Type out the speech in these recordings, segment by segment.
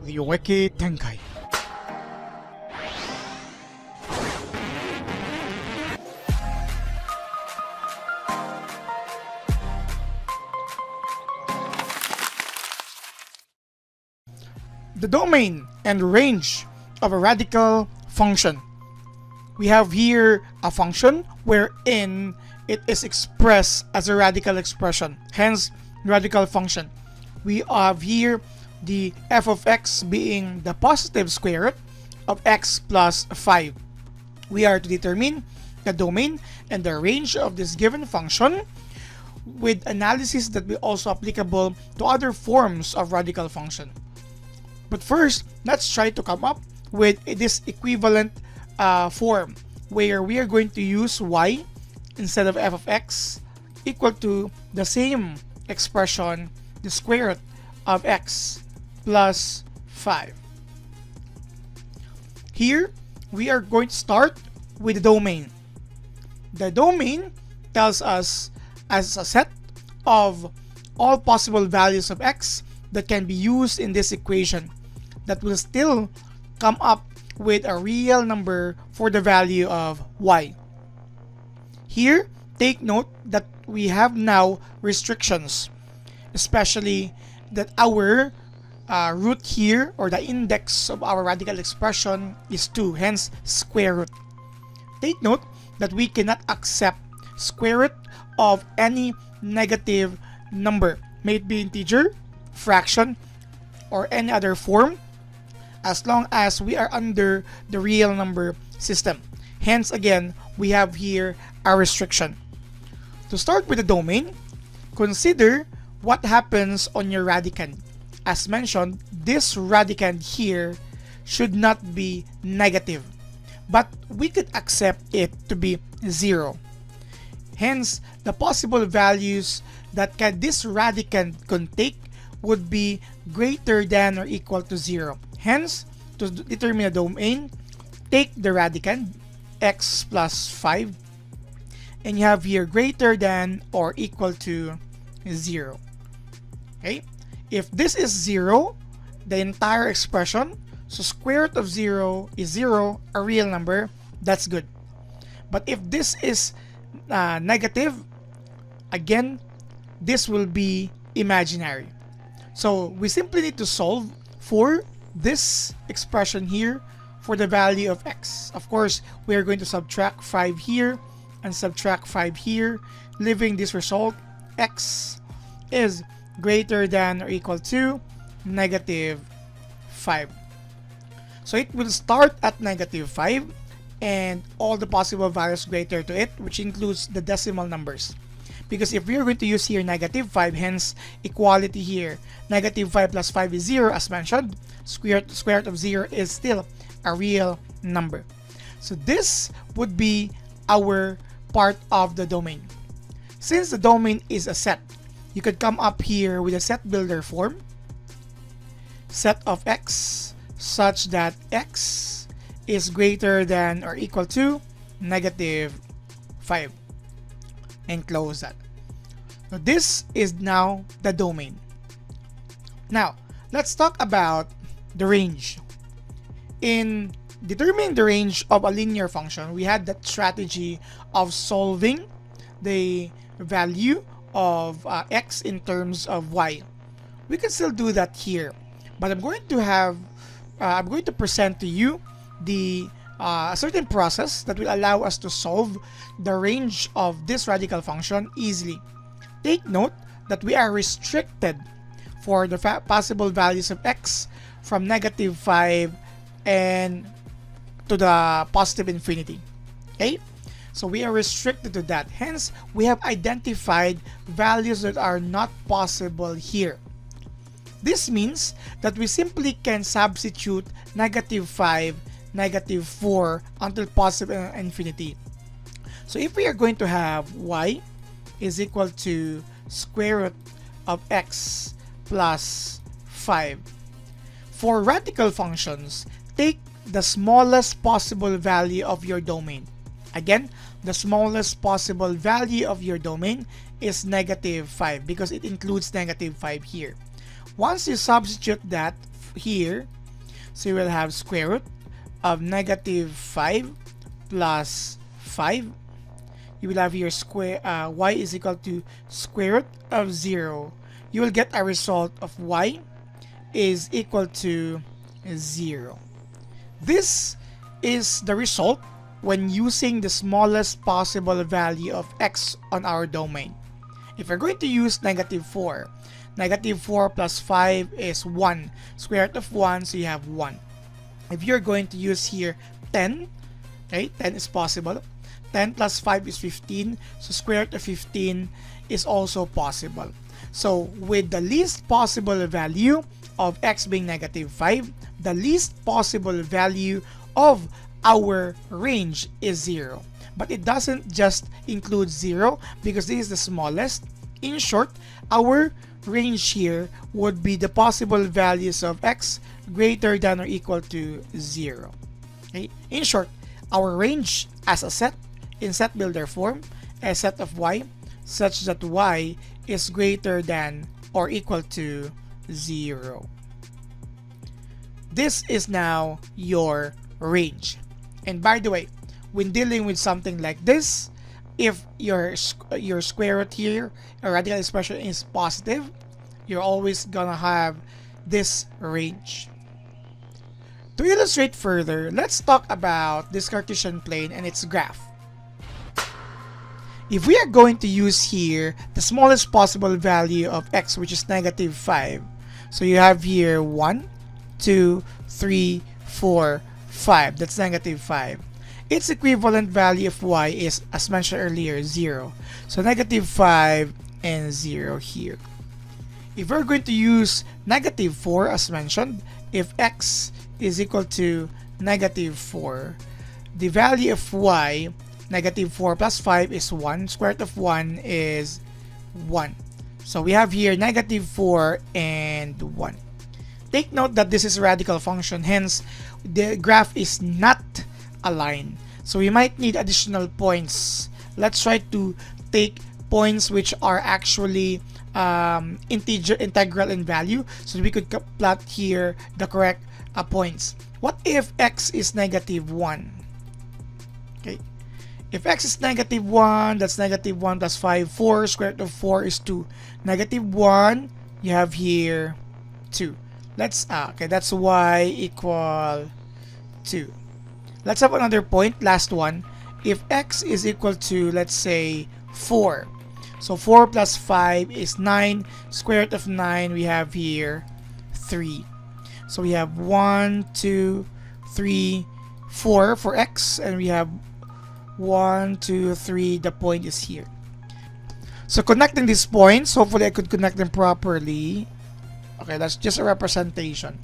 Ryōiki Tenkai. The domain and range of a radical function. We have here a function wherein it is expressed as a radical expression, hence radical function. We have here the f of x being the positive square root of x plus 5. We are to determine the domain and the range of this given function with analysis that will also applicable to other forms of radical function. But first, let's try to come up with this equivalent form where we are going to use y instead of f of x equal to the same expression, the square root of x plus 5. Here, we are going to start with the domain. The domain tells us as a set of all possible values of x that can be used in this equation that will still come up with a real number for the value of y. Here, take note that we have now restrictions, especially that our root here, or the index of our radical expression, is 2, hence square root. Take note that we cannot accept square root of any negative number, may it be integer, fraction, or any other form, as long as we are under the real number system. Hence again, we have here a restriction. To start with the domain, consider what happens on your radicand. As mentioned, this radicand here should not be negative, but we could accept it to be 0. Hence, the possible values that this radicand can take would be greater than or equal to 0. Hence, to determine a domain, take the radicand x plus 5 and you have here greater than or equal to 0. Okay? If this is 0, the entire expression, so square root of 0 is 0, a real number, that's good. But if this is negative, again, this will be imaginary. So we simply need to solve for this expression here for the value of x. Of course, we are going to subtract 5 here and subtract 5 here, leaving this result x is greater than or equal to negative 5. So it will start at negative 5 and all the possible values greater to it, which includes the decimal numbers. Because if we are going to use here negative 5, hence equality here, negative 5 plus 5 is 0 as mentioned, square root of 0 is still a real number. So this would be our part of the domain. Since the domain is a set, you could come up here with a set builder form, set of x such that x is greater than or equal to negative 5 and close that. So this is now the domain. Now, let's talk about the range. In determining the range of a linear function, we had that strategy of solving the value of x in terms of y. We can still do that here, but I'm going to present to you a certain process that will allow us to solve the range of this radical function easily. Take note that we are restricted for the possible values of x from negative 5 and to the positive infinity. Okay? So we are restricted to that. Hence, we have identified values that are not possible here. This means that we simply can substitute negative 5, negative 4 until positive infinity. So if we are going to have y is equal to square root of x plus 5. For radical functions, take the smallest possible value of your domain. Again, the smallest possible value of your domain is negative 5 because it includes negative 5 here. Once you substitute that here, so you will have square root of negative 5 plus 5. You will have here y is equal to square root of 0. You will get a result of y is equal to 0. This is the result when using the smallest possible value of x on our domain. If we're going to use negative 4 plus 5 is 1. Square root of 1, so you have 1. If you're going to use here 10, okay, 10 is possible. 10 plus 5 is 15, so square root of 15 is also possible. So with the least possible value of x being negative 5, the least possible value of our range is 0. But it doesn't just include 0 because this is the smallest. In short, our range here would be the possible values of x greater than or equal to 0. Okay? In short, our range as a set in set builder form, a set of y such that y is greater than or equal to 0. This is now your range. And by the way, when dealing with something like this, if your square root here, a radical expression is positive, you're always gonna have this range. To illustrate further, let's talk about this Cartesian plane and its graph. If we are going to use here the smallest possible value of x, which is negative 5, so you have here 1, 2, 3, 4, 5, that's negative 5. Its equivalent value of y is, as mentioned earlier, 0. So negative 5 and 0 here. If we're going to use negative 4 as mentioned, if x is equal to negative 4, the value of y, negative 4 plus 5 is 1. Square root of 1 is 1. So we have here negative 4 and 1. Take note that this is a radical function, hence the graph is not aligned. So we might need additional points. Let's try to take points which are actually integral in value, so we could plot here the correct points. What if x is negative 1? Okay. If x is negative 1, that's negative 1 plus 5, 4. Square root of 4 is 2. Negative 1, you have here 2. Let's, okay, that's y equal 2. Let's have another point, last one. If x is equal to, let's say, 4. So 4 plus 5 is 9. Square root of 9, we have here 3. So we have 1, 2, 3, 4 for x, and we have 1, 2, 3, the point is here. So connecting these points, hopefully I could connect them properly. Okay, that's just a representation.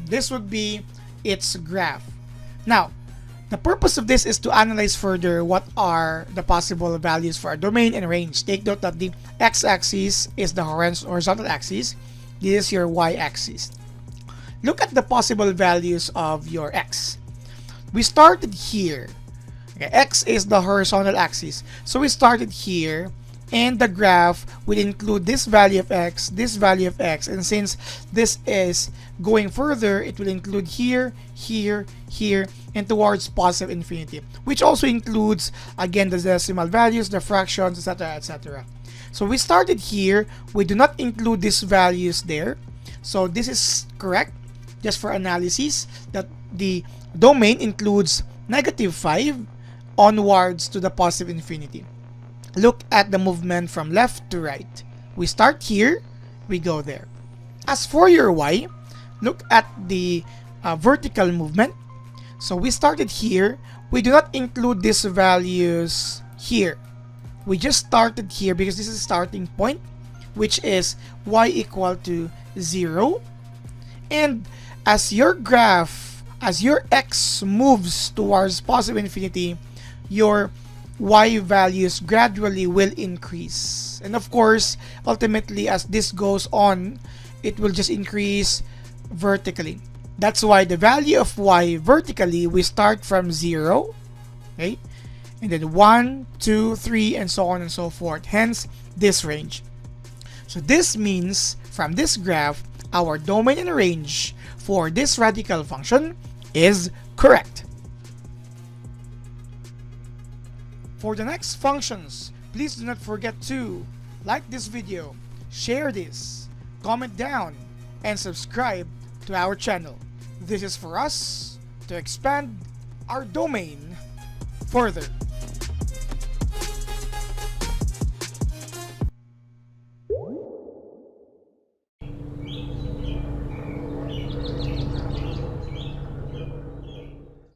This would be its graph. Now, the purpose of this is to analyze further what are the possible values for a domain and range. Take note that the x-axis is the horizontal axis. This is your y-axis. Look at the possible values of your x. We started here. Okay, x is the horizontal axis. So we started here, and the graph will include this value of x, and since this is going further, it will include here, here, here, and towards positive infinity, which also includes, again, the decimal values, the fractions, etc., etc. So we started here. We do not include these values there. So this is correct, just for analysis, that the domain includes negative 5 onwards to the positive infinity. Look at the movement from left to right. We start here, we go there. As for your y, look at the vertical movement. So we started here. We do not include these values here. We just started here because this is a starting point, which is y equal to 0. And as your graph, as your x moves towards positive infinity, your y values gradually will increase. And of course, ultimately, as this goes on, it will just increase vertically. That's why the value of y vertically, we start from 0, okay? And then 1, 2, 3, and so on and so forth. Hence, this range. So this means, from this graph, our domain and range for this radical function is correct. For the next functions, please do not forget to like this video, share this, comment down, and subscribe to our channel. This is for us to expand our domain further.